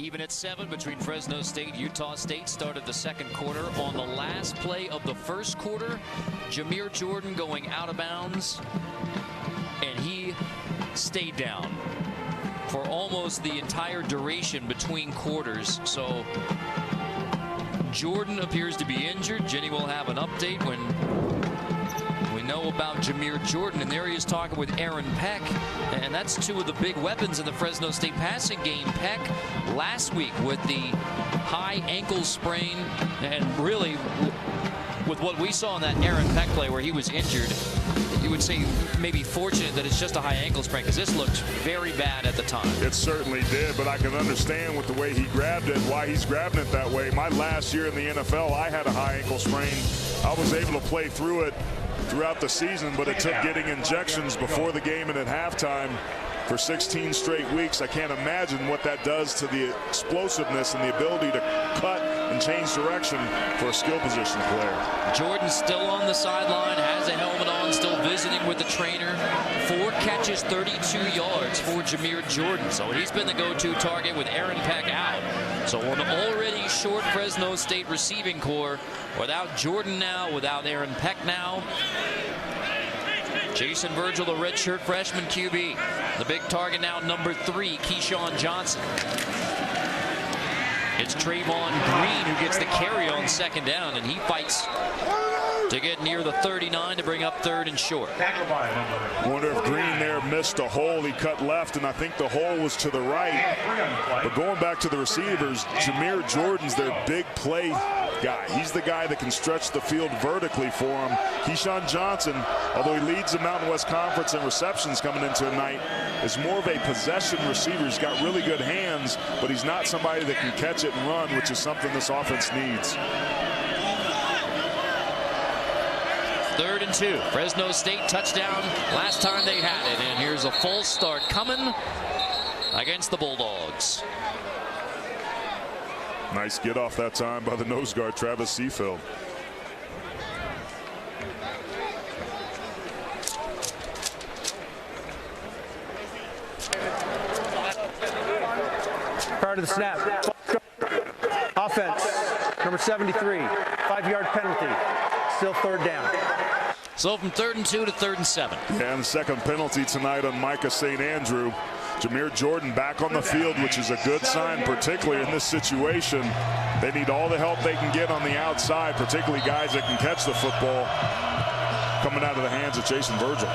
Even at 7 between Fresno State and Utah State. Started the second quarter. On the last play of the first quarter, Jahmir Jordan going out of bounds, and he stayed down for almost the entire duration between quarters. So Jordan appears to be injured. Jenny will have an update when we know about Jahmir Jordan, and there he is talking with Aaron Peck, and that's two of the big weapons in the Fresno State passing game. Peck last week with the high ankle sprain, and really with what we saw in that Aaron Peck play where he was injured, you would say maybe fortunate that it's just a high ankle sprain, because this looked very bad at the time. It certainly did, but I can understand with the way he grabbed it, why he's grabbing it that way. My last year in the NFL, I had a high ankle sprain. I was able to play through it throughout the season, but it took getting injections before the game and at halftime for 16 straight weeks. I can't imagine what that does to the explosiveness and the ability to cut and change direction for a skill position player. Jordan's still on the sideline, has a helmet on, still visiting with the trainer. 4 catches, 32 yards for Jahmir Jordan. So he's been the go-to target with Aaron Peck out. So an already short Fresno State receiving core without Jordan now, without Aaron Peck now. Jason Virgil, the redshirt freshman QB. The big target now, number 3, Keyshawn Johnson. It's Trayvon Green who gets the carry on second down, and he fights to get near the 39 to bring up 3rd and short. I wonder if Green there missed a hole. He cut left, and I think the hole was to the right. But going back to the receivers, Jahmir Jordan's their big play guy. He's the guy that can stretch the field vertically for him. Keyshawn Johnson, although he leads the Mountain West Conference in receptions coming into tonight, is more of a possession receiver. He's got really good hands, but he's not somebody that can catch it and run, which is something this offense needs. 3rd and 2. Fresno State touchdown last time they had it. And here's a false start coming against the Bulldogs. Nice get off that time by the nose guard, Travis Seafield. Prior to the snap, offense, number 73, 5-yard penalty, still 3rd down. So from 3rd and 2 to 3rd and 7. Yeah, and the second penalty tonight on Micah St. Andrew. Jahmir Jordan back on the field, which is a good sign, particularly in this situation. They need all the help they can get on the outside, particularly guys that can catch the football coming out of the hands of Jason Virgil.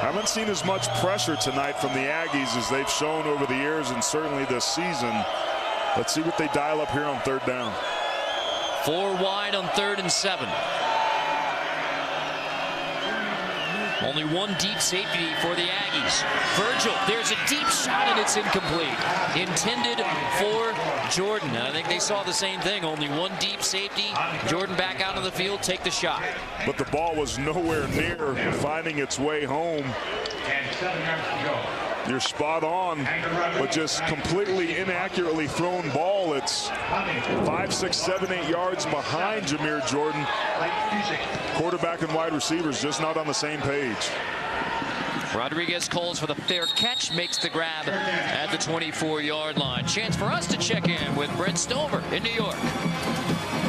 Haven't seen as much pressure tonight from the Aggies as they've shown over the years, and certainly this season. Let's see what they dial up here on 3rd down. 4 wide on 3rd and 7. Only 1 deep safety for the Aggies. Virgil, there's a deep shot, and it's incomplete. Intended for Jordan. And I think they saw the same thing. Only 1 deep safety. Jordan back out on the field, take the shot. But the ball was nowhere near finding its way home. And 7 yards to go. You're spot on, but just completely inaccurately thrown ball. It's 5, 6, 7, 8 yards behind Jahmir Jordan. Quarterback and wide receivers just not on the same page. Rodriguez calls for the fair catch, makes the grab at the 24-yard line. Chance for us to check in with Brent Stover in New York.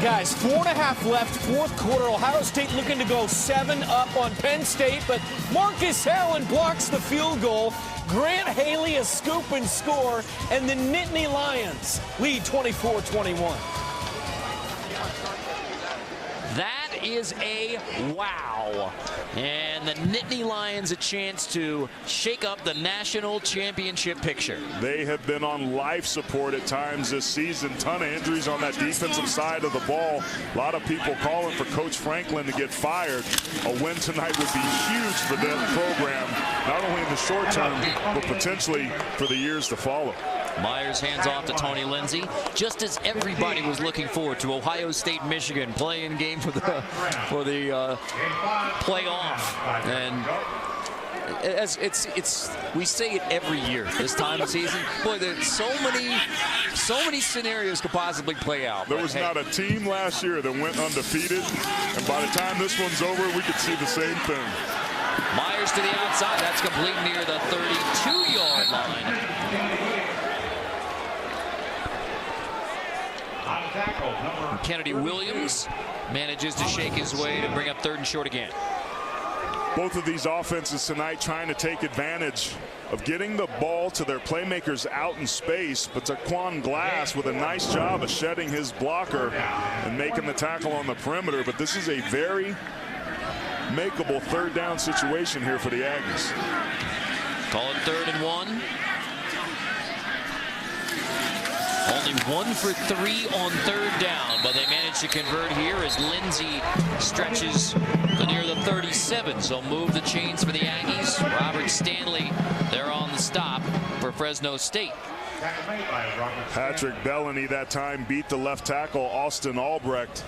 Guys, 4.5 left, 4th quarter. Ohio State looking to go 7 up on Penn State, but Marcus Allen blocks the field goal. Grant Haley a scoop and score, and the Nittany Lions lead 24-21. That is a wow. And the Nittany Lions a chance to shake up the national championship picture. They have been on life support at times this season. Ton of injuries on that defensive side of the ball. A lot of people calling for Coach Franklin to get fired. A win tonight would be huge for the program, not only in the short term, but potentially for the years to follow. Myers hands off to Tony Lindsay, just as everybody was looking forward to Ohio State, Michigan playing game for the playoff, and as we say it every year this time of season. Boy, there's so many scenarios could possibly play out. There was not a team last year that went undefeated, and by the time this one's over, we could see the same thing. Myers to the outside, that's complete near the 32-yard line. And Kennedy Williams manages to shake his way to bring up 3rd and short again. Both of these offenses tonight trying to take advantage of getting the ball to their playmakers out in space, but Taquan Glass with a nice job of shedding his blocker and making the tackle on the perimeter. But this is a very makeable 3rd down situation here for the Aggies. Call it 3rd and 1. Only 1 for 3 on 3rd down, but they managed to convert here as Lindsey stretches to near the 37. So move the chains for the Aggies. Robert Stanley there on the stop for Fresno State. Patrick Bellany that time beat the left tackle Austin Albrecht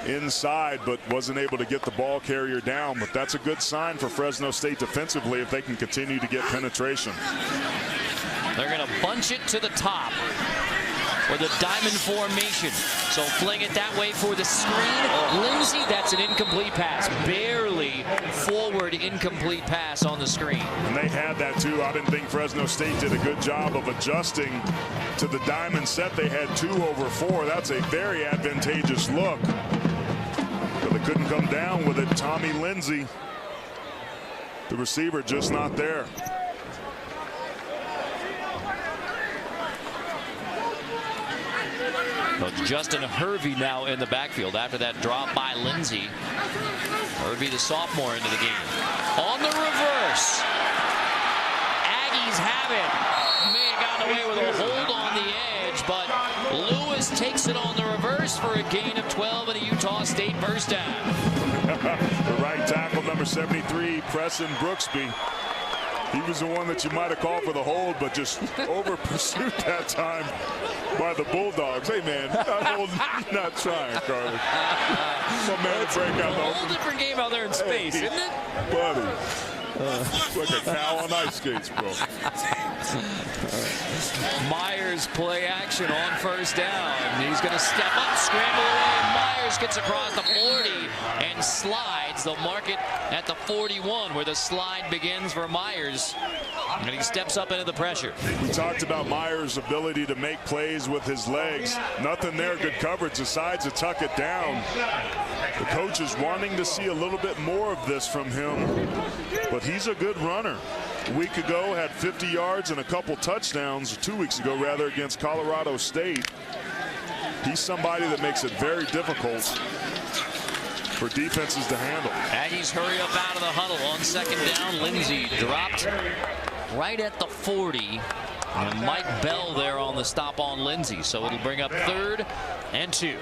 inside, but wasn't able to get the ball carrier down. But that's a good sign for Fresno State defensively if they can continue to get penetration. They're going to bunch it to the top with a diamond formation. So fling it that way for the screen. Lindsey, that's an incomplete pass. Barely forward incomplete pass on the screen. And they had that too. I didn't think Fresno State did a good job of adjusting to the diamond set. They had 2 over 4. That's a very advantageous look. But they couldn't come down with it. Tommy Lindsey, the receiver, just not there. Well, Justin Hervey now in the backfield after that drop by Lindsey. Hervey, the sophomore, into the game. On the reverse. Aggies have it. May have gotten away with a hold on the edge, but Lewis takes it on the reverse for a gain of 12 and a Utah State first down. The right tackle, number 73, Preston Brooksby. He was the one that you might have called for the hold, but just over pursued that time by the Bulldogs. Hey, man, not trying, Carly. Some man to break out. A whole different game out there in space, isn't it? Buddy. It's like a cow on ice skates, bro. Myers play action on first down. He's going to step up, scramble away. Myers gets across the 40 and slides. They'll mark it at the 41 where the slide begins for Myers. And he steps up into the pressure. We talked about Myers' ability to make plays with his legs. Nothing there. Good coverage. Decides to tuck it down. The coach is wanting to see a little bit more of this from him, but he's a good runner. A week ago had 50 yards and a couple touchdowns, 2 weeks ago rather, against Colorado State. He's somebody that makes it very difficult for defenses to handle. Aggies hurry up out of the huddle on second down. Lindsey dropped right at the 40. And Mike Bell there on the stop on Lindsey. So it'll bring up 3rd and 2.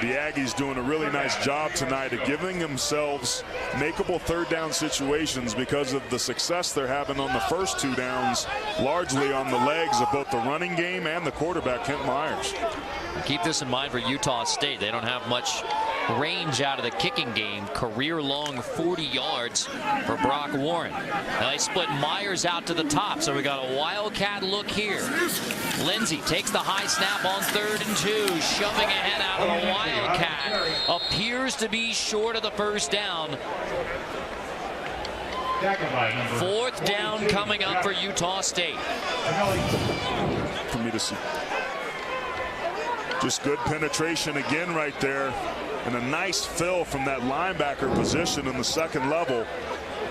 The Aggies doing a really nice job tonight of giving themselves makeable 3rd down situations because of the success they're having on the first 2 downs, largely on the legs of both the running game and the quarterback, Kent Myers. Keep this in mind for Utah State. They don't have much range out of the kicking game. Career-long 40 yards for Brock Warren. Now they split Myers out to the top, so we got a Wildcat look here. Lindsey takes the high snap on 3rd and 2, shoving ahead out of the Wildcat. Appears to be short of the first down. 4th down coming up for Utah State. For me to see. Just good penetration again right there, and a nice fill from that linebacker position in the second level.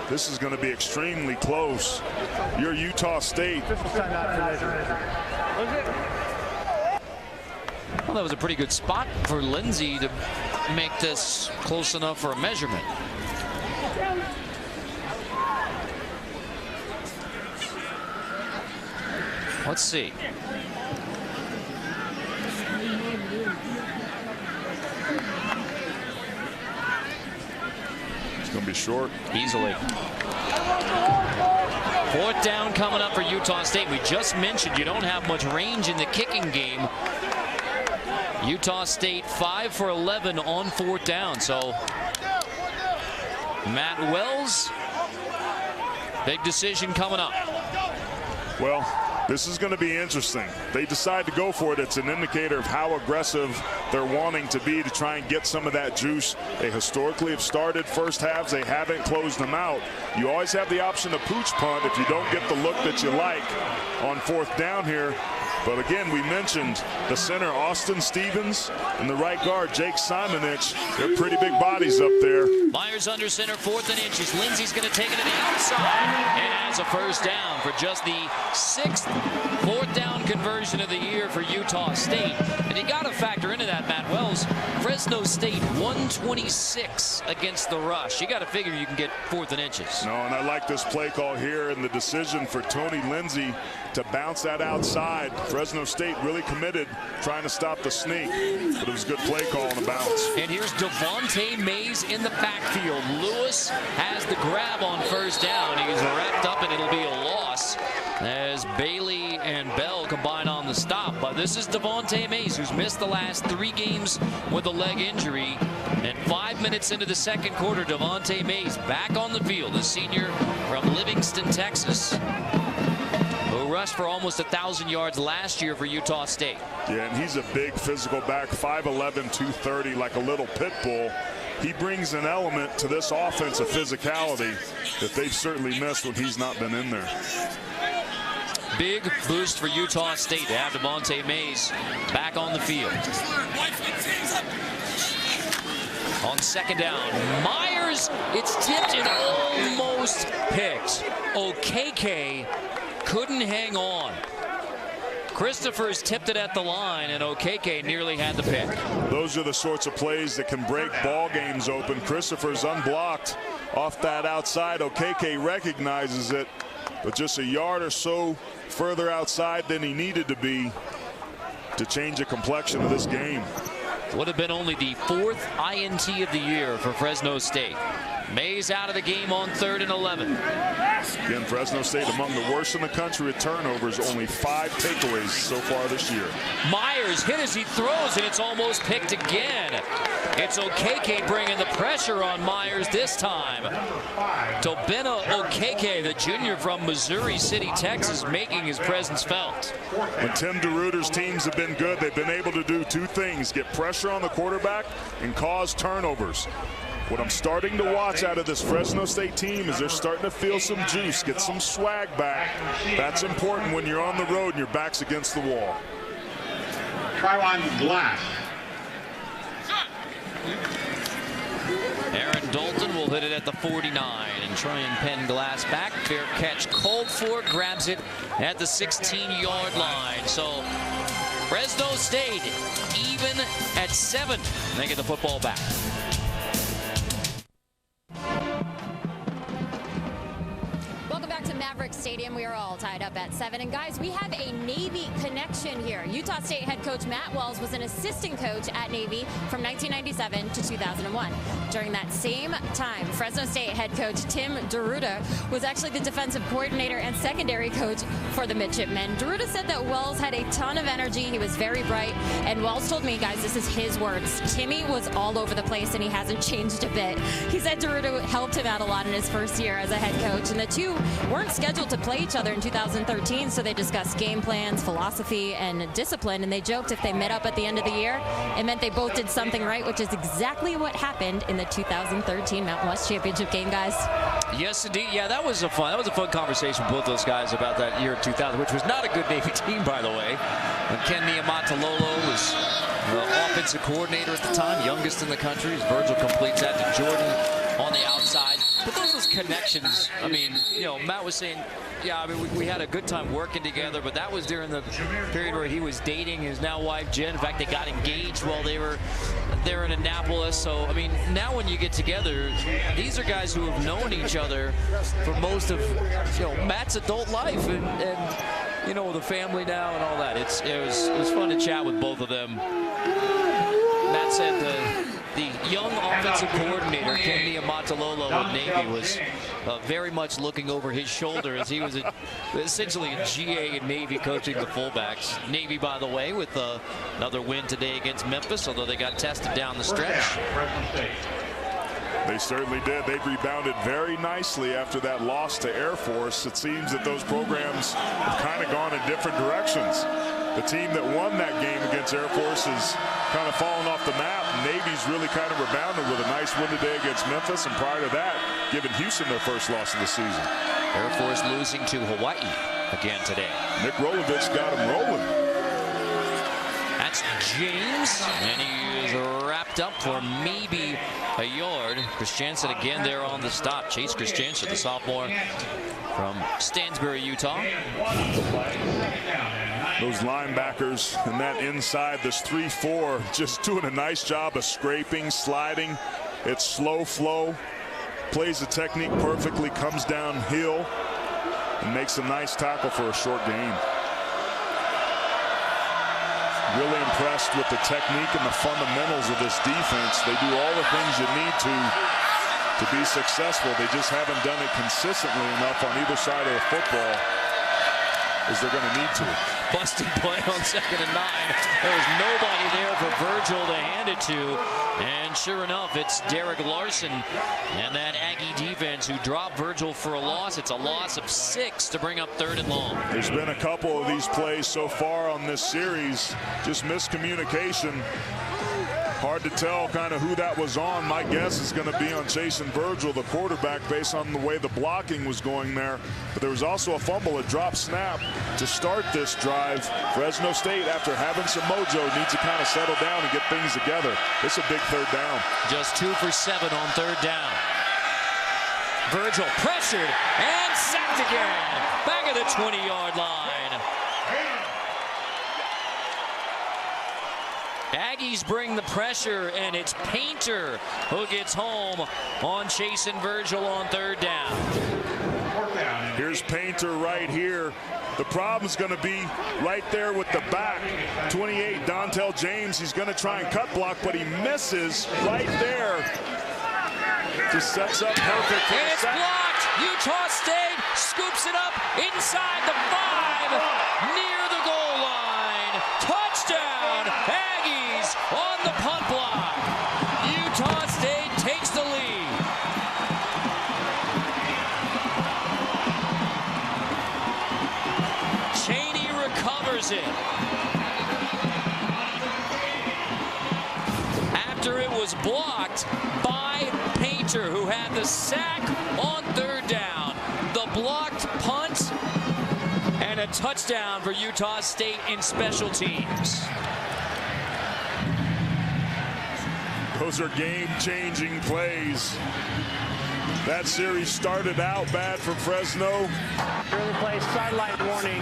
This is going to be extremely close. You're Utah State. Well, that was a pretty good spot for Lindsey to make this close enough for a measurement. Let's see. It's going to be short. Easily. 4th down coming up for Utah State. We just mentioned you don't have much range in the kicking game. Utah State 5 for 11 on 4th down. So Matt Wells, big decision coming up. Well, this is going to be interesting. They decide to go for it. It's an indicator of how aggressive they're wanting to be to try and get some of that juice. They historically have started first halves. They haven't closed them out. You always have the option to pooch punt if you don't get the look that you like on 4th down here. But again, we mentioned the center, Austin Stevens, and the right guard, Jake Simonich. They're pretty big bodies up there. Myers under center, 4th and inches. Lindsey's going to take it to the outside and has a first down for just the 6th 4th down conversion of the year for Utah State. And you got to factor into that, Matt Wells. Fresno State 126 against the rush. You got to figure you can get 4th and inches. No, and I like this play call here and the decision for Tony Lindsey to bounce that outside. Fresno State really committed trying to stop the sneak, but it was a good play call on the bounce. And here's Devontae Mays in the backfield. Lewis has the grab on first down. He's wrapped up and it'll be a loss as Bailey and Bell combine on the stop. But this is Devontae Mays, who's missed the last 3 games with a leg injury. And 5 minutes into the second quarter, Devontae Mays back on the field. The senior from Livingston, Texas, who rushed for almost 1,000 yards last year for Utah State. Yeah, and he's a big physical back, 5'11", 230, like a little pit bull. He brings an element to this offense of physicality that they've certainly missed when he's not been in there. Big boost for Utah State to have Devontae Mays back on the field. On second down, Myers, it's tipped and almost picked. Okeke couldn't hang on. Christopher's tipped it at the line, and Okeke nearly had the pick. Those are the sorts of plays that can break ball games open. Christopher's unblocked off that outside. Okeke recognizes it, but just a yard or so further outside than he needed to be to change the complexion of this game. Would have been only the 4th INT of the year for Fresno State. Mays out of the game on 3rd and 11. Again, Fresno State among the worst in the country with turnovers, only 5 takeaways so far this year. Myers hit as he throws, and it's almost picked again. It's Okeke bringing the pressure on Myers this time. Tobena Okeke, the junior from Missouri City, Texas, making his presence felt. When Tim DeRuyter's teams have been good, they've been able to do 2 things: get pressure on the quarterback and cause turnovers. What I'm starting to watch out of this Fresno State team is they're starting to feel some juice, get some swag back. That's important when you're on the road and your back's against the wall. Try one glass. Aaron Dalton will hit it at the 49 and try and pen Glass back. Fair catch called for, grabs it at the 16-yard line. So Fresno State even at 7. They get the football back. Stadium. We are all tied up at 7. And guys, we have a Navy connection here. Utah State head coach Matt Wells was an assistant coach at Navy from 1997 to 2001. During that same time, Fresno State head coach Tim DeRuyter was actually the defensive coordinator and secondary coach for the Midshipmen. DeRuyter said that Wells had a ton of energy. He was very bright. And Wells told me, guys, this is his words, Timmy was all over the place and he hasn't changed a bit. He said DeRuyter helped him out a lot in his first year as a head coach. And the two weren't scheduled to play each other in 2013, so they discussed game plans, philosophy, and discipline, and they joked if they met up at the end of the year, it meant they both did something right, which is exactly what happened in the 2013 Mountain West Championship game, guys. Yes, indeed. Yeah, that was a fun conversation with both those guys about that year 2000, which was not a good Navy team, by the way. And Ken Niumatalolo was the offensive coordinator at the time, youngest in the country. Virgil completes that to Jordan on the outside. But those connections, I mean, you know, Matt was saying, yeah, I mean, we had a good time working together, but that was during the period where he was dating his now wife, Jen. In fact, they got engaged while they were there in Annapolis. So, I mean, now when you get together, these are guys who have known each other for most of, you know, Matt's adult life and you know, the family now and all that. It was fun to chat with both of them. Matt said the young offensive coordinator, Ken Niumatalolo of Navy, was very much looking over his shoulder as he was essentially a GA in Navy coaching the fullbacks. Navy, by the way, with another win today against Memphis, although they got tested down the stretch. They certainly did. They've rebounded very nicely after that loss to Air Force. It seems that those programs have kind of gone in different directions. The team that won that game against Air Force has kind of fallen off the map. Navy's really kind of rebounded with a nice win today against Memphis, and prior to that, giving Houston their first loss of the season. Air Force losing to Hawaii again today. Nick Rolovich got them rolling. That's James, and he is wrapped up for maybe a yard. Christiansen again there on the stop. Chase Christiansen, the sophomore from Stansbury, Utah. Those linebackers and that inside, this 3-4, just doing a nice job of scraping, sliding. It's slow flow, plays the technique perfectly, comes downhill, and makes a nice tackle for a short gain. Really impressed with the technique and the fundamentals of this defense. They do all the things you need to be successful. They just haven't done it consistently enough on either side of the football as they're going to need to. Busted play on 2nd and 9. There was nobody there for Virgil to hand it to. And sure enough, it's Derek Larson and that Aggie defense who dropped Virgil for a loss. It's a loss of 6 to bring up 3rd and long. There's been a couple of these plays so far on this series. Just miscommunication. Hard to tell kind of who that was on. My guess is going to be on Jason Virgil, the quarterback, based on the way the blocking was going there. But there was also a fumble, a drop snap to start this drive. Fresno State, after having some mojo, needs to kind of settle down and get things together. It's a big 3rd down. Just 2 for 7 on 3rd down. Virgil pressured and sacked again. Back at the 20-yard line. Aggies bring the pressure, and it's Painter who gets home on Chase and Virgil on 3rd down. Here's Painter right here. The problem's going to be right there with the back. 28, Dontel James. He's going to try and cut block, but he misses right there. Just sets up perfect. And it's blocked. Utah State scoops it up inside the 5, near the goal line. Touchdown, Aggies on the punt block. Utah State takes the lead. Cheney recovers it. After it was blocked by Painter, who had the sack on 3rd down. The blocked punt and a touchdown for Utah State in special teams. Those are game-changing plays. That series started out bad for Fresno. Early play, sideline warning.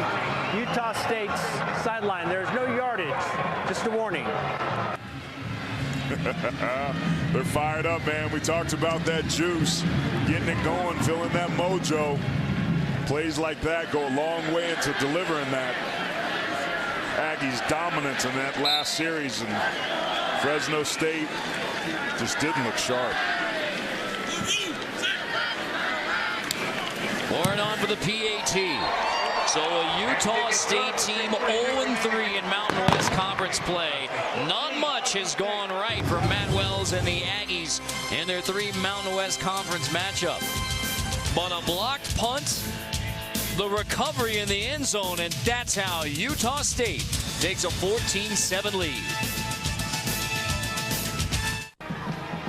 Utah State's sideline. There's no yardage, just a warning. They're fired up, man. We talked about that juice, getting it going, feeling that mojo. Plays like that go a long way into delivering that. Aggies' dominance in that last series, and Fresno State just didn't look sharp. Pouring on for the PAT. So a Utah State team 0-3 in Mountain West Conference play. Not much has gone right for Matt Wells and the Aggies in their 3 Mountain West Conference matchup. But a blocked punt, the recovery in the end zone, and that's how Utah State takes a 14-7 lead.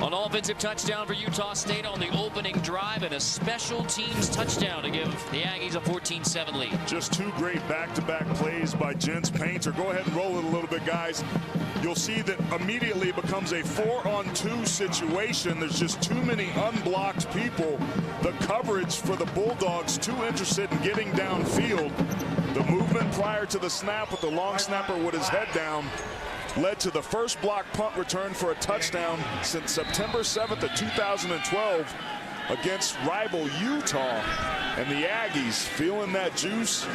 An offensive touchdown for Utah State on the opening drive, and a special teams touchdown to give the Aggies a 14-7 lead. Just 2 great back-to-back plays by Jens Painter. Go ahead and roll it a little bit, guys. You'll see that immediately it becomes a 4-on-2 situation. There's just too many unblocked people. The coverage for the Bulldogs too interested in getting downfield. The movement prior to the snap with the long snapper with his head down led to the first block punt return for a touchdown since September 7th of 2012 against rival Utah. And the Aggies feeling that juice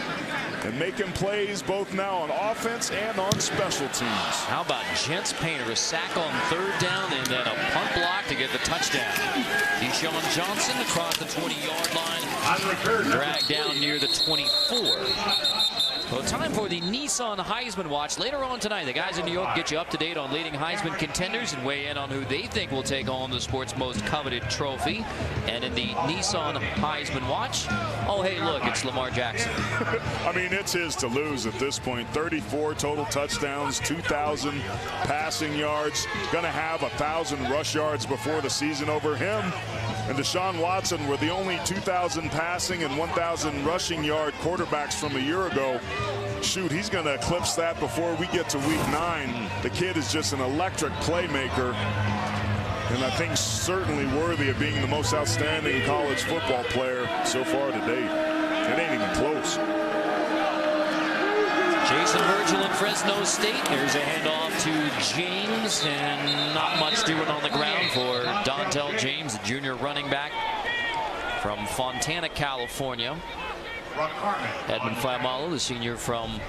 and making plays both now on offense and on special teams. How about Jens Painter, a sack on 3rd down and then a punt block to get the touchdown. Deshaun Johnson across the 20-yard line, dragged down near the 24. Well, time for the Nissan Heisman Watch. Later on tonight, the guys in New York get you up to date on leading Heisman contenders and weigh in on who they think will take home the sport's most coveted trophy. And in the Nissan Heisman Watch, oh, hey, look, it's Lamar Jackson. I mean, it's his to lose at this point. 34 total touchdowns, 2,000 passing yards. Going to have 1,000 rush yards before the season over him. and Deshaun Watson were the only 2,000 passing and 1,000 rushing yard quarterbacks from a year ago. Shoot, he's going to eclipse that before we get to week 9. The kid is just an electric playmaker, and I think certainly worthy of being the most outstanding college football player so far to date. It ain't even close. Jason Virgil in Fresno State. There's a handoff to James, and not much doing on the ground for Dontel James, the junior running back from Fontana, California. Edmund Fiamalo, the senior from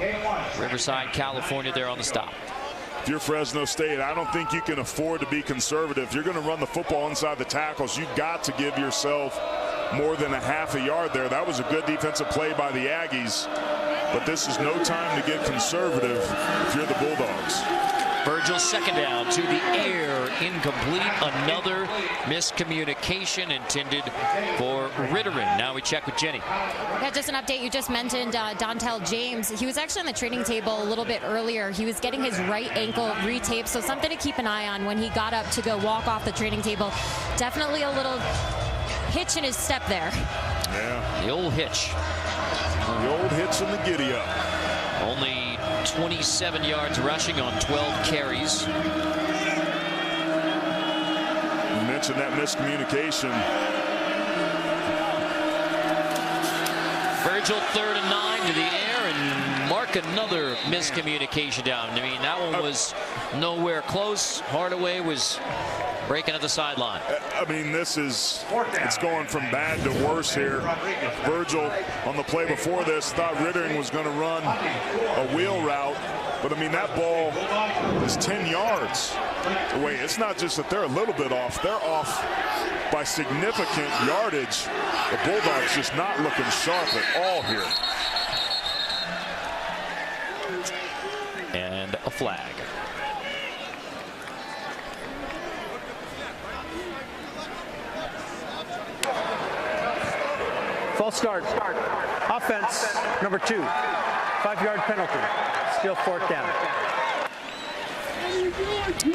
Riverside, California, there on the stop. If you're Fresno State, I don't think you can afford to be conservative. If you're going to run the football inside the tackles, you've got to give yourself more than a half a yard there. That was a good defensive play by the Aggies, but this is no time to get conservative if you're the Bulldogs. Virgil's second down to the air, incomplete. Another miscommunication intended for Ritteren. Now we check with Jenny. Yeah, just an update. You just mentioned Dontel James. He was actually on the training table a little bit earlier. He was getting his right ankle retaped, so something to keep an eye on when he got up to go walk off the training table. Definitely a little hitch in his step there. Yeah. The old hitch. The old hitch and the giddy up. Only 27 yards rushing on 12 carries. You mentioned that miscommunication. Virgil 3rd and 9 to the air, and Mark another miscommunication down. I mean, that one was nowhere close. Hardaway was breaking at the sideline. I mean, it's going from bad to worse here. Virgil on the play before this thought Rittering was going to run a wheel route, but I mean, that ball is 10 yards away. It's not just that they're a little bit off, they're off by significant yardage. The Bulldogs just not looking sharp at all here. And a flag. False start. Offense, number 2. 5-yard penalty. Still 4th down.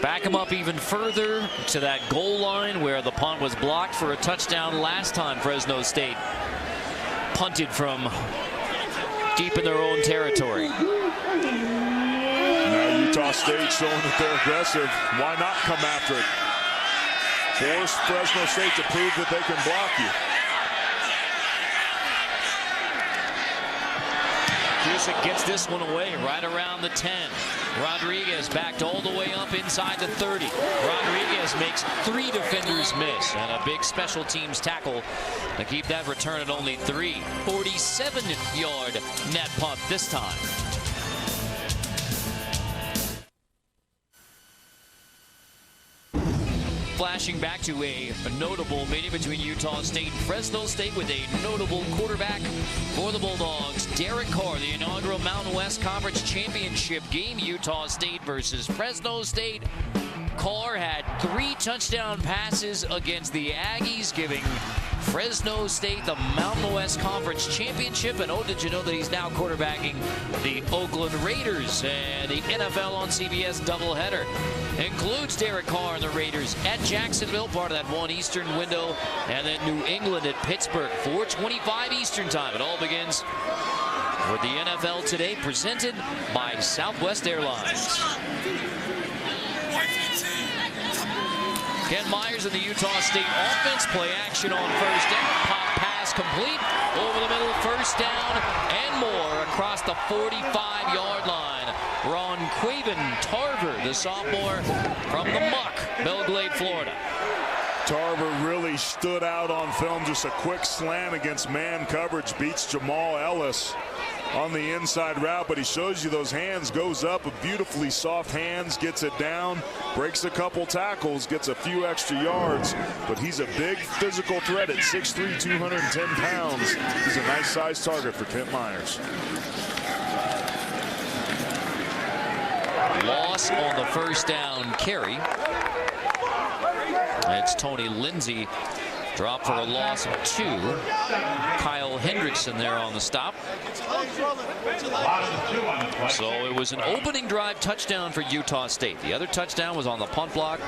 Back him up even further to that goal line where the punt was blocked for a touchdown last time Fresno State punted from deep in their own territory. Now Utah State showing that they're aggressive. Why not come after it? Force Fresno State to prove that they can block you. Cusick gets this one away right around the 10. Rodriguez backed all the way up inside the 30. Rodriguez makes 3 defenders miss, and a big special teams tackle to keep that return at only 3. 47-yard net punt this time. Flashing back to a notable meeting between Utah State and Fresno State with a notable quarterback for the Bulldogs, Derek Carr, the inaugural Mountain West Conference Championship game, Utah State versus Fresno State. Carr had 3 touchdown passes against the Aggies, giving Fresno State the Mountain West Conference Championship. And oh, did you know that he's now quarterbacking the Oakland Raiders, and the NFL on CBS doubleheader includes Derek Carr and the Raiders at Jacksonville, part of that 1 Eastern window, and then New England at Pittsburgh, 4:25 Eastern time. It all begins with the NFL Today, presented by Southwest Airlines. Ken Myers and the Utah State offense play action on first down. Pop pass complete over the middle, first down and more across the 45-yard line. Ron Quaven Tarver, the sophomore from the Muck, Belglade, Florida. Tarver really stood out on film. Just a quick slant against man coverage, beats Jamal Ellis on the inside route, but he shows you those hands, goes up, beautifully soft hands, gets it down, breaks a couple tackles, gets a few extra yards, but he's a big physical threat at 6'3", 210 pounds. He's a nice size target for Kent Myers. Loss on the first down carry. It's Tony Lindsay. Drop for a loss of 2. Kyle Hendrickson there on the stop. So it was an opening drive touchdown for Utah State. The other touchdown was on the punt block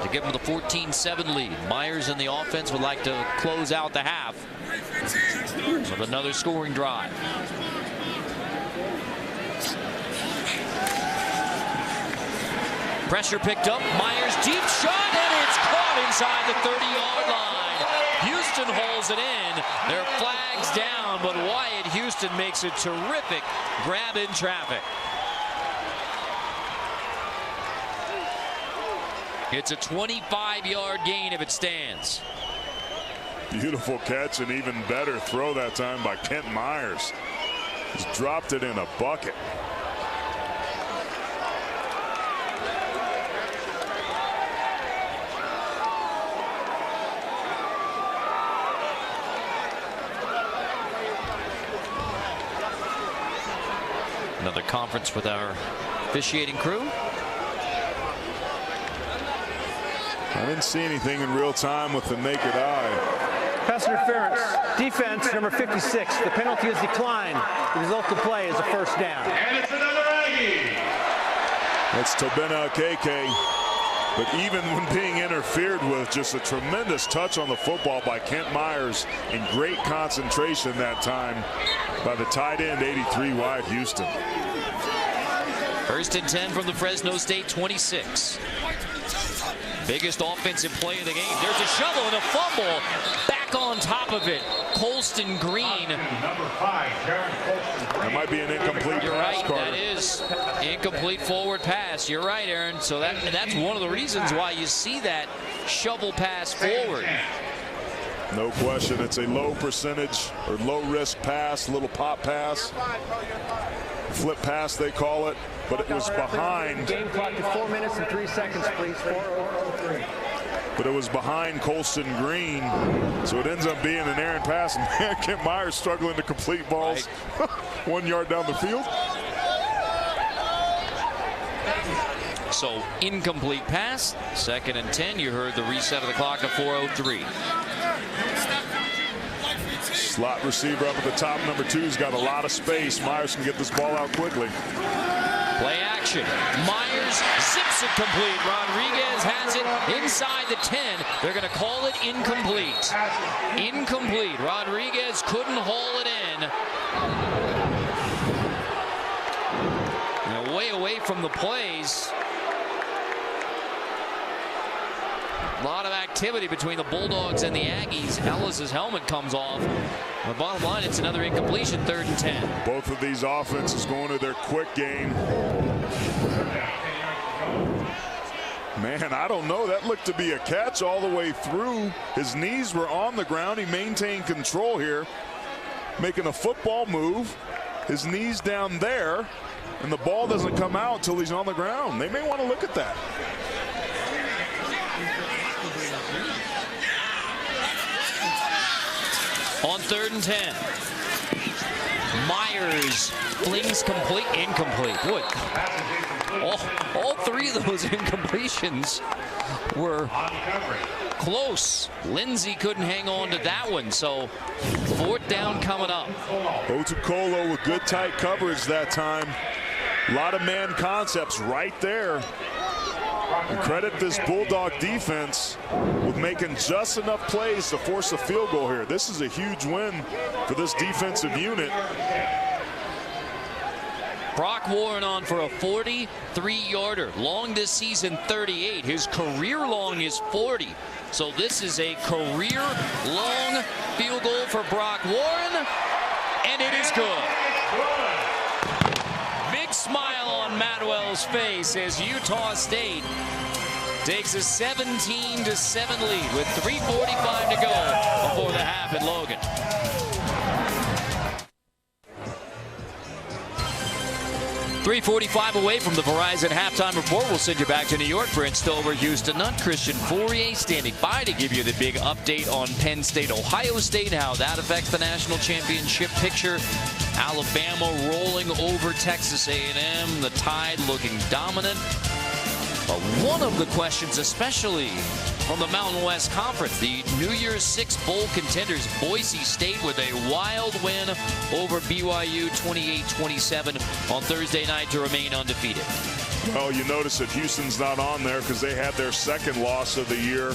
to give them the 14-7 lead. Myers in the offense would like to close out the half with another scoring drive. Pressure picked up. Myers deep shot, and it's caught inside the 30-yard line. Houston holds it in. Their flag's down, but Wyatt Houston makes a terrific grab in traffic. It's a 25-yard gain if it stands. Beautiful catch, and even better throw that time by Kent Myers. He's dropped it in a bucket. Another conference with our officiating crew. I didn't see anything in real time with the naked eye. Pass interference. Defense, number 56. The penalty is declined. The result of play is a first down. And it's another Aggie. That's Tobena Akeke. But even when being interfered with, just a tremendous touch on the football by Kent Myers and great concentration that time by the tight end, 83, Wyatt Houston. 1st and 10 from the Fresno State 26. Biggest offensive play of the game. There's a shovel and a fumble. Back on top of it, Colston Green. Number 5, Jared Colston. That might be an incomplete You're pass, right, Carter. that is incomplete forward pass. You're right, Aaron. So that's one of the reasons why you see that shovel pass forward. No question, it's a low percentage or low risk pass, little pop pass. Flip pass, they call it, but it was behind. Game clock to 4 minutes and 3 seconds, please. 4:03. But it was behind Colston Green, so it ends up being an errant pass. And man, Kent Myers struggling to complete balls 1 yard down the field. So incomplete pass. 2nd and 10. You heard the reset of the clock at 4:03. Slot receiver up at the top. Number 2's got a lot of space. Myers can get this ball out quickly. Play action. Myers zips it complete. Rodriguez has it inside the 10. They're going to call it incomplete. Incomplete. Rodriguez couldn't haul it in. And way away from the plays. A lot of activity between the Bulldogs and the Aggies. Ellis's helmet comes off. The bottom line, it's another incompletion, 3rd and 10. Both of these offenses going to their quick game. Man, I don't know. That looked to be a catch all the way through. His knees were on the ground. He maintained control here, making a football move. His knees down there, and the ball doesn't come out until he's on the ground. They may want to look at that. On 3rd and 10. Myers flings complete, incomplete. Boy, all 3 of those incompletions were close. Lindsey couldn't hang on to that one, so 4th down coming up. Otukolo with good tight coverage that time. A lot of man concepts right there. And credit this Bulldog defense with making just enough plays to force a field goal here. This is a huge win for this defensive unit. Brock Warren on for a 43-yarder. Long this season, 38. His career long is 40. So this is a career-long field goal for Brock Warren, and it is good. Big smile on Madwell's face as Utah State takes a 17-7 lead with 3:45 to go before the half in Logan. .345 away from the Verizon halftime report. We'll send you back to New York for Stover, Houston Nutt. Christian Fourier standing by to give you the big update on Penn State, Ohio State, how that affects the national championship picture. Alabama rolling over Texas A&M. The Tide looking dominant. But one of the questions, especially from the Mountain West Conference, the New Year's Six Bowl contenders, Boise State with a wild win over BYU 28-27 on Thursday night to remain undefeated. Well, you notice that Houston's not on there because they had their second loss of the year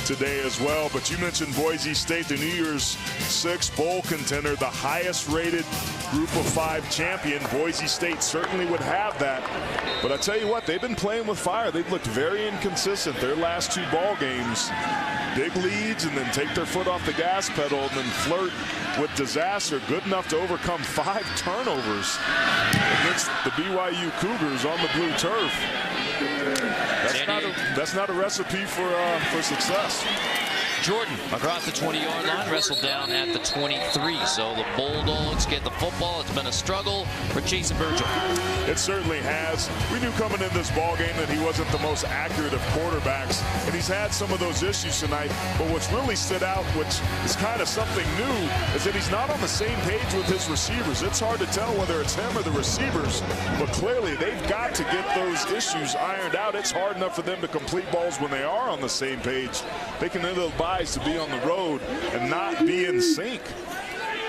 today as well. But you mentioned Boise State, the New Year's Six bowl contender, the highest rated Group of 5 champion. Boise State certainly would have that. But I tell you what, they've been playing with fire. They've looked very inconsistent. Their last 2 ball games, big leads and then take their foot off the gas pedal and then flirt with disaster. Good enough to overcome 5 turnovers against the BYU Cougars on the blue turf. That's not a recipe for success. Jordan across the 20-yard line, wrestled down at the 23. So the Bulldogs get the football. It's been a struggle for Jason Virgil. It certainly has. We knew coming in this ball game that he wasn't the most accurate of quarterbacks, and he's had some of those issues tonight. But what's really stood out, which is kind of something new, is that he's not on the same page with his receivers. It's hard to tell whether it's him or the receivers, but clearly they've got to get those issues ironed out. It's hard enough for them to complete balls when they are on the same page. They can end up to be on the road and not be in sync.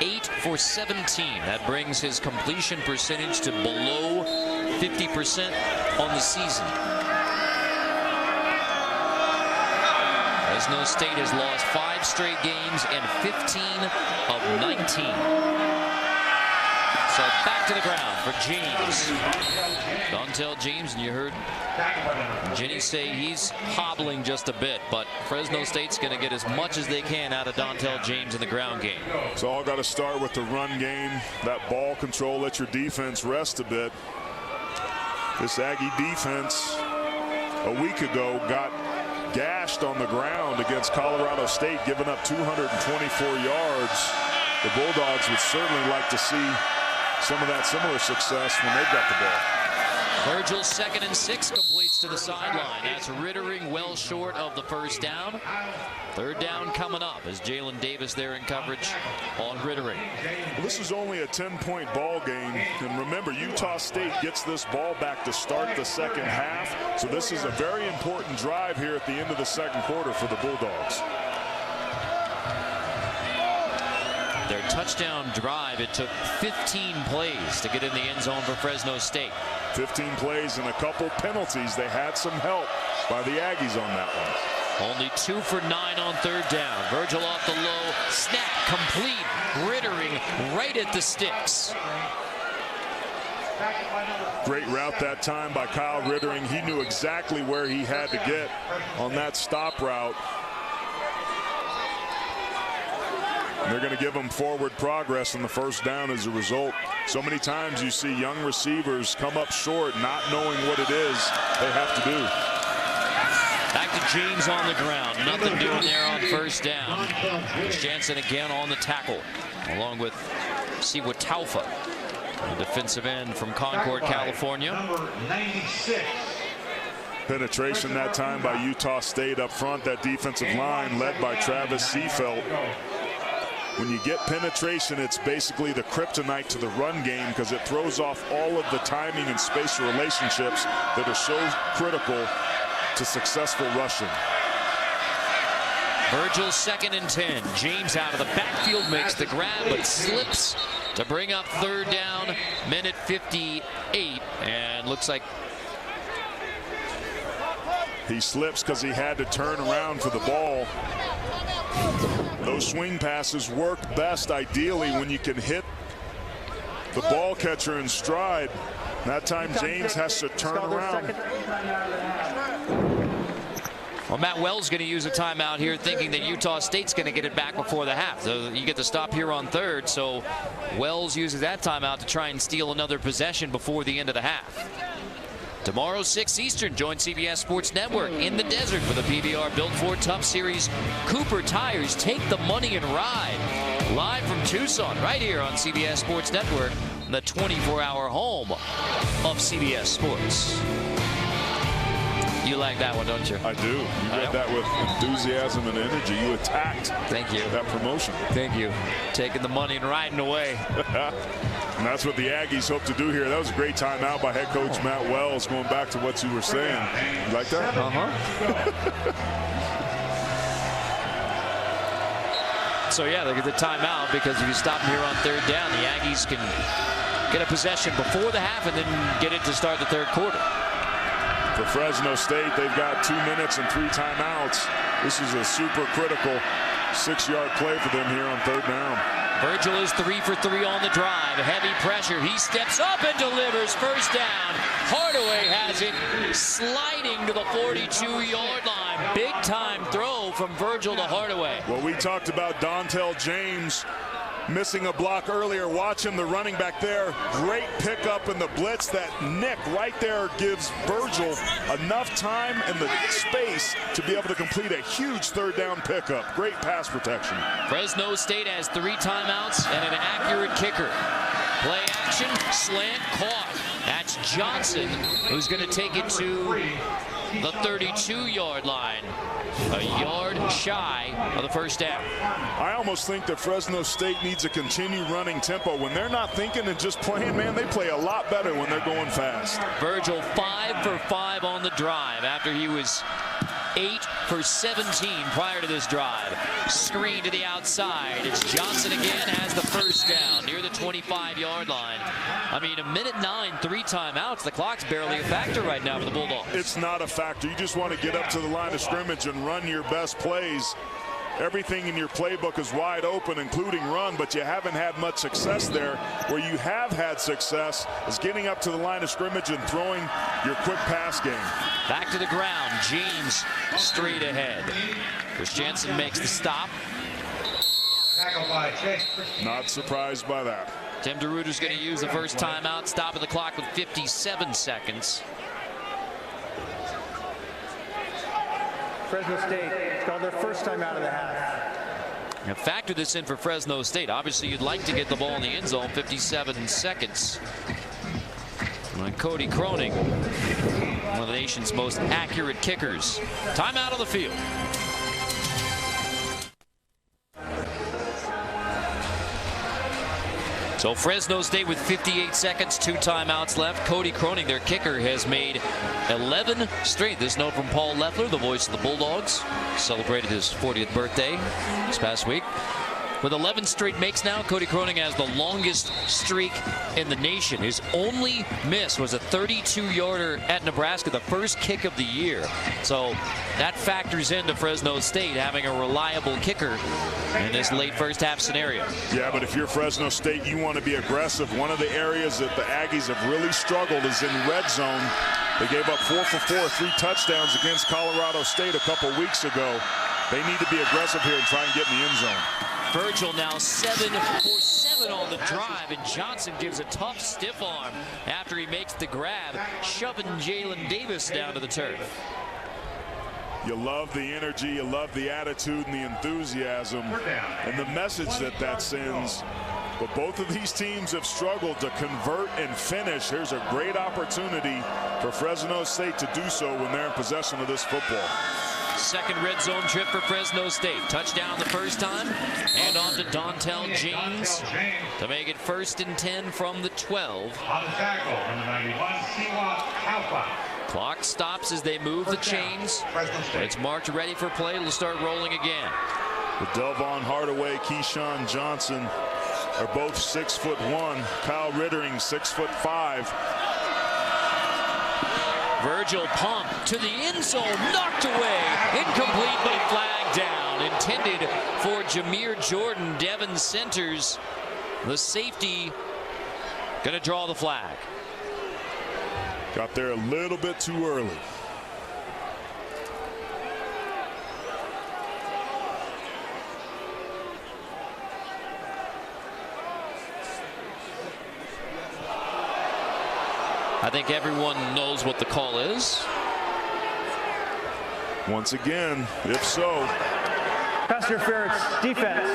8 for 17. That brings his completion percentage to below 50% on the season. Fresno State has lost 5 straight games and 15 of 19. So back to the ground for James. Dontel James, and you heard Jenny say he's hobbling just a bit, but Fresno State's going to get as much as they can out of Dontel James in the ground game. So all got to start with the run game, that ball control, let your defense rest a bit. This Aggie defense a week ago got gashed on the ground against Colorado State, giving up 224 yards. The Bulldogs would certainly like to see some of that similar success when they've got the ball. Virgil's 2nd and 6 completes to the sideline. That's Rittering well short of the first down. 3rd down coming up as Jalen Davis there in coverage on Rittering. Well, this is only a 10-point ball game. And remember, Utah State gets this ball back to start the second half. So this is a very important drive here at the end of the second quarter for the Bulldogs. Their touchdown drive, it took 15 plays to get in the end zone for Fresno State. 15 plays and a couple penalties. They had some help by the Aggies on that one. Only 2 for 9 on 3rd down. Virgil off the low, snap complete. Rittering right at the sticks. Great route that time by Kyle Rittering. He knew exactly where he had to get on that stop route. They're going to give them forward progress in the first down as a result. So many times you see young receivers come up short not knowing what it is they have to do. Back to James on the ground. Nothing doing there on first down. Jansen again on the tackle, along with Siwa Taufa, a defensive end from Concord, California. Number 96. Penetration that time by Utah State up front. That defensive line led by Travis Seafelt. When you get penetration, it's basically the kryptonite to the run game because it throws off all of the timing and spatial relationships that are so critical to successful rushing. Virgil's 2nd and 10. James out of the backfield makes the grab, but slips to bring up 3rd down. Minute 58, and looks like he slips because he had to turn around for the ball. Those swing passes work best ideally when you can hit the ball catcher in stride. That time James has to turn around. Well, Matt Wells going to use a timeout here, thinking that Utah State's going to get it back before the half. So you get the stop here on 3rd. So Wells uses that timeout to try and steal another possession before the end of the half. Tomorrow, 6 Eastern, join CBS Sports Network in the desert for the PBR Built Ford Tough Series. Cooper Tires, take the money and ride. Live from Tucson, right here on CBS Sports Network, the 24-hour home of CBS Sports. You like that one, don't you? I do. You read that with enthusiasm and energy. You attacked. Thank you. That promotion. Thank you. Taking the money and riding away. And that's what the Aggies hope to do here. That was a great timeout by head coach Matt Wells, going back to what you were saying. You like that? So, yeah, they get the timeout because if you stop them here on 3rd down, the Aggies can get a possession before the half and then get it to start the 3rd quarter. For Fresno State, they've got 2 minutes and 3 timeouts. This is a super critical 6-yard play for them here on 3rd down. Virgil is 3 for 3 on the drive. Heavy pressure. He steps up and delivers. First down. Hardaway has it sliding to the 42-yard line. Big time throw from Virgil to Hardaway. Well, we talked about Dontel James missing a block earlier. Watch him, the running back there. Great pickup in the blitz. That nick right there gives Virgil enough time and the space to be able to complete a huge 3rd down pickup. Great pass protection. Fresno State has 3 timeouts and an accurate kicker. Play action, slant, caught. That's Johnson, who's going to take it to the 32-yard line. A yard shy of the first down. I almost think that Fresno State needs to continue running tempo. When they're not thinking and just playing, man, they play a lot better when they're going fast. Virgil 5 for 5 on the drive after he was 8 for 17 prior to this drive. Screen to the outside. It's Johnson again, has the first down near the 25-yard line. I mean, 1:09, 3 timeouts. The clock's barely a factor right now for the Bulldogs. It's not a factor. You just want to get up to the line of scrimmage and run your best plays. Everything in your playbook is wide open, including run, but you haven't had much success there. Where you have had success is getting up to the line of scrimmage and throwing your quick pass game. Back to the ground. James straight ahead. Christiansen makes the stop. Not surprised by that. Tim DeRuyter's going to use the first timeout, stopping the clock with 57 seconds. Fresno State, it's called their first time out of the half. Now factor this in for Fresno State. Obviously, you'd like to get the ball in the end zone. 57 seconds. And Cody Cronin, one of the nation's most accurate kickers. Timeout on the field. So Fresno State with 58 seconds, 2 timeouts left. Cody Cronin, their kicker, has made 11 straight. This note from Paul Leffler, the voice of the Bulldogs, celebrated his 40th birthday this past week. With 11 straight makes now, Cody Cronin has the longest streak in the nation. His only miss was a 32-yarder at Nebraska, the first kick of the year. So that factors into Fresno State having a reliable kicker in this late first half scenario. Yeah, but if you're Fresno State, you want to be aggressive. One of the areas that the Aggies have really struggled is in red zone. They gave up 4 for 4, 3 touchdowns against Colorado State a couple weeks ago. They need to be aggressive here and try and get in the end zone. Virgil now 7 for 7 on the drive, and Johnson gives a tough stiff arm after he makes the grab, shoving Jalen Davis down to the turf. You love the energy, you love the attitude and the enthusiasm and the message that that sends. But both of these teams have struggled to convert and finish. Here's a great opportunity for Fresno State to do so when they're in possession of this football. Second red zone trip for Fresno State. Touchdown the first time. And on to Dontel James to make it 1st and 10 from the 12. On the tackle, number 91, Siwa Alpha. Clock stops as they move the chains. It's marked ready for play. It'll start rolling again. With Delvon Hardaway, Keyshawn Johnson are both 6'1". Kyle Rittering 6'5". Virgil pump to the end zone, knocked away, incomplete but flagged down. Intended for Jameer Jordan. Devin Centers, the safety, gonna draw the flag. Got there a little bit too early. I think everyone knows what the call is. Once again, if so. Pass interference, defense,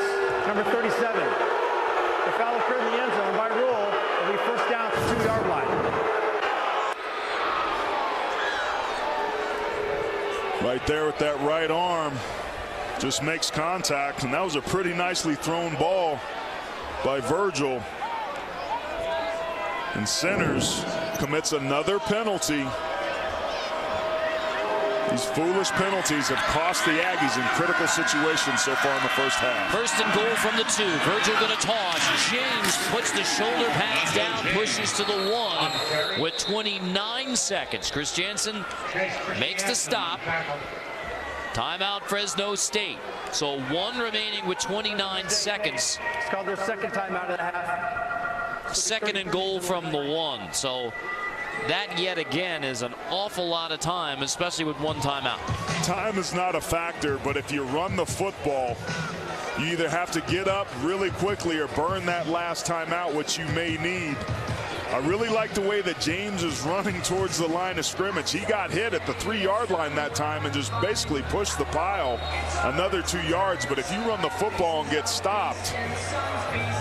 number 37. The foul occurred in the end zone. By rule, it'll be first down at the 2-yard line. Right there with that right arm. Just makes contact, and that was a pretty nicely thrown ball by Virgil. And Centers commits another penalty. These foolish penalties have cost the Aggies in critical situations so far in the first half. First and goal from the 2. Virgil going to toss. James puts the shoulder pads down, pushes to the 1 with 29 seconds. Chris Jansen makes the stop. Timeout Fresno State. So 1 remaining with 29 seconds. It's called their second timeout of the half. Second and goal from the 1. So that yet again is an awful lot of time, especially with 1 timeout. Time is not a factor, but if you run the football, you either have to get up really quickly or burn that last timeout, which you may need. I really like the way that James is running towards the line of scrimmage. He got hit at the 3-yard line that time and just basically pushed the pile another 2 yards. But if you run the football and get stopped,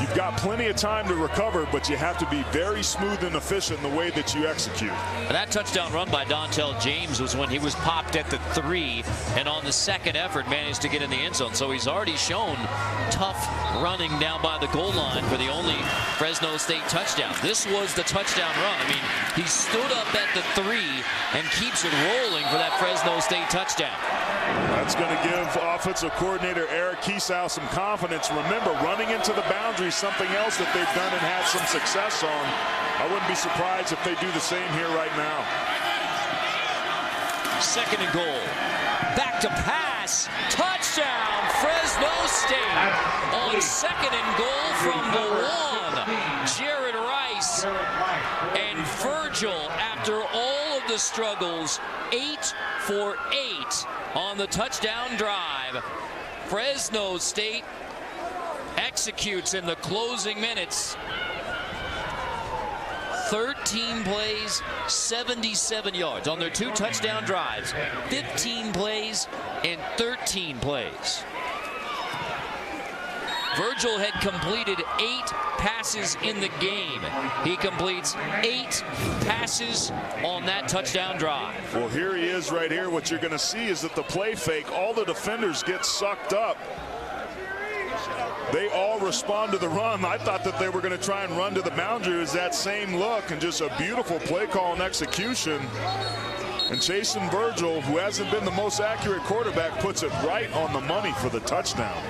you've got plenty of time to recover, but you have to be very smooth and efficient in the way that you execute. And that touchdown run by Dontel James was when he was popped at the 3, and on the second effort managed to get in the end zone. So he's already shown tough running down by the goal line for the only Fresno State touchdown. This was the touchdown run. I mean, he stood up at the 3 and keeps it rolling for that Fresno State touchdown. That's going to give offensive coordinator Eric Kiesau some confidence. Remember, running into the boundary is something else that they've done and had some success on. I wouldn't be surprised if they do the same here right now. Second and goal. Back to pass. Touchdown, Fresno State. On second and goal from the 1. Jared Rice and Virgil, after all of the struggles, 8 for 8 on the touchdown drive. Fresno State executes in the closing minutes. 13 plays, 77 yards on their 2 touchdown drives. 15 plays and 13 plays. Virgil had completed 8 passes in the game. He completes 8 passes on that touchdown drive. Well, here he is right here. What you're going to see is that the play fake, all the defenders get sucked up. They all respond to the run. I thought that they were going to try and run to the boundary. It was that same look and just a beautiful play call and execution. And Chasen Virgil, who hasn't been the most accurate quarterback, puts it right on the money for the touchdown.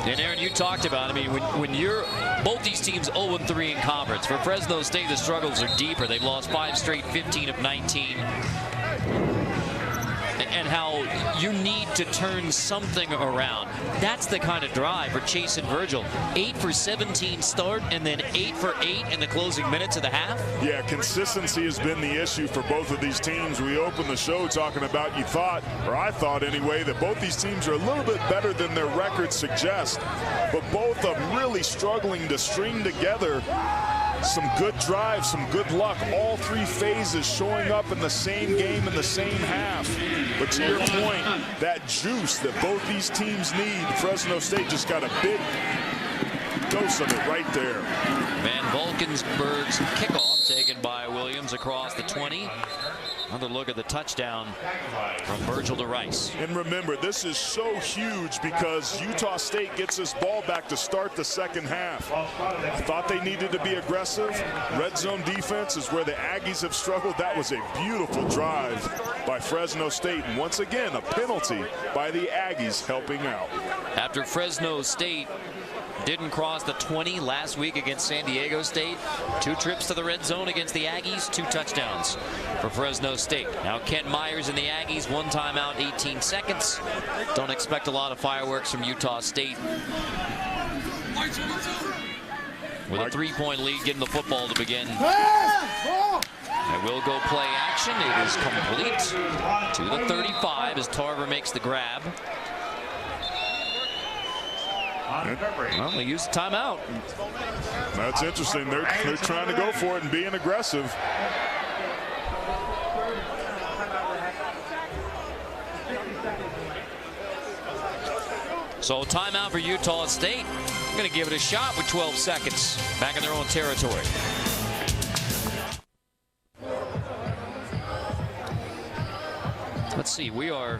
And Aaron, you talked about, I mean, when you're both these teams 0-3 in conference. For Fresno State, the struggles are deeper. They've lost 5 straight, 15 of 19. And how you need to turn something around. That's the kind of drive for Chasen Virgil. 8 for 17 start and then 8 for 8 in the closing minutes of the half. Yeah, consistency has been the issue for both of these teams. We opened the show talking about I thought anyway, that both these teams are a little bit better than their records suggest. But both of them really struggling to string together some good drives, some good luck. All 3 phases showing up in the same game in the same half. But to your point, that juice that both these teams need, Fresno State just got a big dose of it right there. Van Valkensburg's kickoff taken by Williams across the 20. Another look at the touchdown from Virgil to Rice. And remember, this is so huge because Utah State gets this ball back to start the second half. I thought they needed to be aggressive. Red zone defense is where the Aggies have struggled. That was a beautiful drive by Fresno State. And once again, a penalty by the Aggies helping out. After Fresno State didn't cross the 20 last week against San Diego State, 2 trips to the red zone against the Aggies, 2 touchdowns for Fresno State. Now Kent Myers and the Aggies, 1 timeout, 18 seconds. Don't expect a lot of fireworks from Utah State. With a 3-point lead, getting the football to begin. They will go play action. It is complete to the 35 as Tarver makes the grab. Well, they used the timeout. That's interesting. They're trying to go for it and being aggressive. So timeout for Utah State. I'm going to give it a shot with 12 seconds back in their own territory. Let's see. see. We are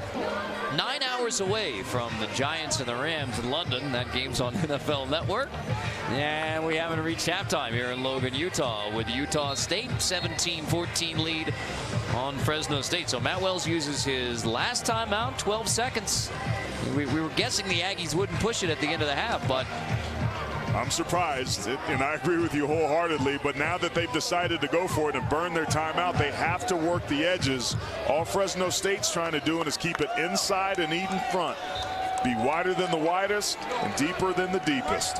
9 hours away from the Giants and the Rams in London. That game's on NFL Network. And we haven't reached halftime here in Logan, Utah, with Utah State 17-14 lead on Fresno State. So Matt Wells uses his last timeout, 12 seconds. We were guessing the Aggies wouldn't push it at the end of the half, but I'm surprised, and I agree with you wholeheartedly, but now that they've decided to go for it and burn their timeout, they have to work the edges. All Fresno State's trying to do is keep it inside and eat in front. Be wider than the widest and deeper than the deepest.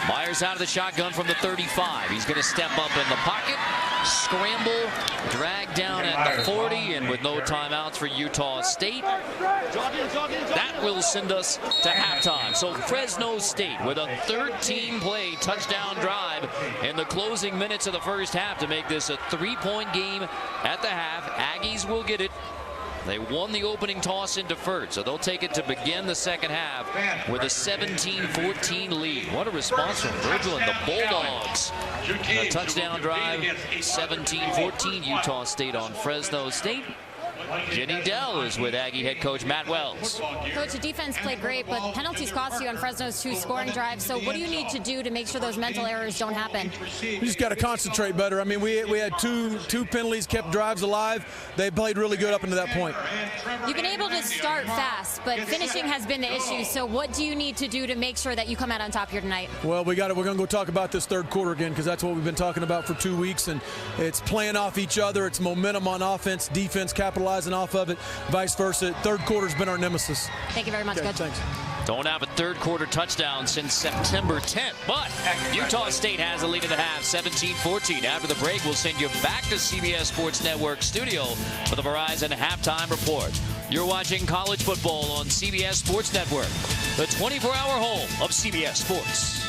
Myers out of the shotgun from the 35. He's going to step up in the pocket, scramble, drag down at the 40, and with no timeouts for Utah State, that will send us to halftime. So Fresno State with a 13-play touchdown drive in the closing minutes of the first half to make this a 3-point game at the half. Aggies will get it. They won the opening toss into first, so they'll take it to begin the second half with a 17-14 lead. What a response from Virgil and the Bulldogs. And a touchdown drive, 17-14 Utah State on Fresno State. Jenny Dell is with Aggie head coach Matt Wells. Coach, the defense played great, but penalties cost you on Fresno's 2 scoring drives. So what do you need to do to make sure those mental errors don't happen? We just got to concentrate better. I mean, we had two penalties, kept drives alive. They played really good up until that point. You've been able to start fast, but finishing has been the issue. So what do you need to do to make sure that you come out on top here tonight? Well, we're going to go talk about this third quarter again, because that's what we've been talking about for 2 weeks, and it's playing off each other. It's momentum on offense, defense capitalizing off of it, vice versa. Third quarter's been our nemesis. Thank you very much, Coach. Thanks. Don't have a third quarter touchdown since September 10th, but Utah State has a lead at the half, 17-14. After the break, we'll send you back to CBS Sports Network studio for the Verizon Halftime Report. You're watching college football on CBS Sports Network, the 24-hour home of CBS Sports.